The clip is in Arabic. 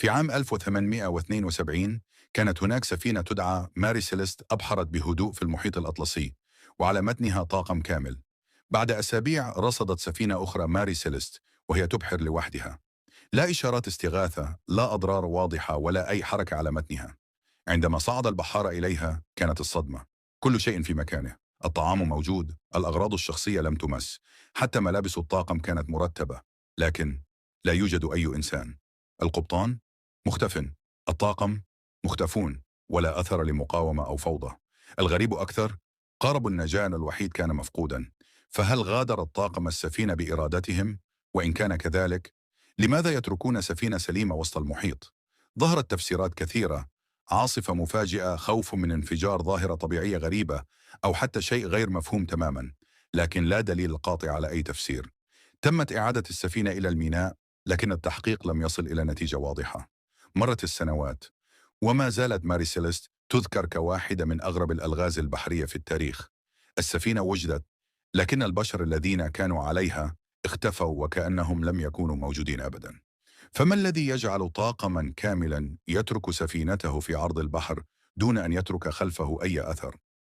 في عام 1872 كانت هناك سفينة تدعى ماري سيليست أبحرت بهدوء في المحيط الأطلسي، وعلى متنها طاقم كامل. بعد أسابيع رصدت سفينة أخرى ماري سيليست وهي تبحر لوحدها. لا إشارات استغاثة، لا أضرار واضحة، ولا أي حركة على متنها. عندما صعد البحارة إليها كانت الصدمة. كل شيء في مكانه، الطعام موجود، الأغراض الشخصية لم تمس، حتى ملابس الطاقم كانت مرتبة، لكن لا يوجد أي إنسان. القبطان مختفٍ، الطاقم مختفون، ولا أثر لمقاومة أو فوضى. الغريب أكثر، قارب النجاة الوحيد كان مفقودا. فهل غادر الطاقم السفينة بإرادتهم؟ وإن كان كذلك، لماذا يتركون سفينة سليمة وسط المحيط؟ ظهرت تفسيرات كثيرة: عاصفة مفاجئة، خوف من انفجار، ظاهرة طبيعية غريبة، أو حتى شيء غير مفهوم تماما. لكن لا دليل قاطع على أي تفسير. تمت إعادة السفينة إلى الميناء، لكن التحقيق لم يصل إلى نتيجة واضحة. مرت السنوات، وما زالت ماري سيليست تذكر كواحدة من أغرب الألغاز البحرية في التاريخ. السفينة وجدت، لكن البشر الذين كانوا عليها اختفوا وكأنهم لم يكونوا موجودين أبدا. فما الذي يجعل طاقما كاملا يترك سفينته في عرض البحر دون أن يترك خلفه أي أثر؟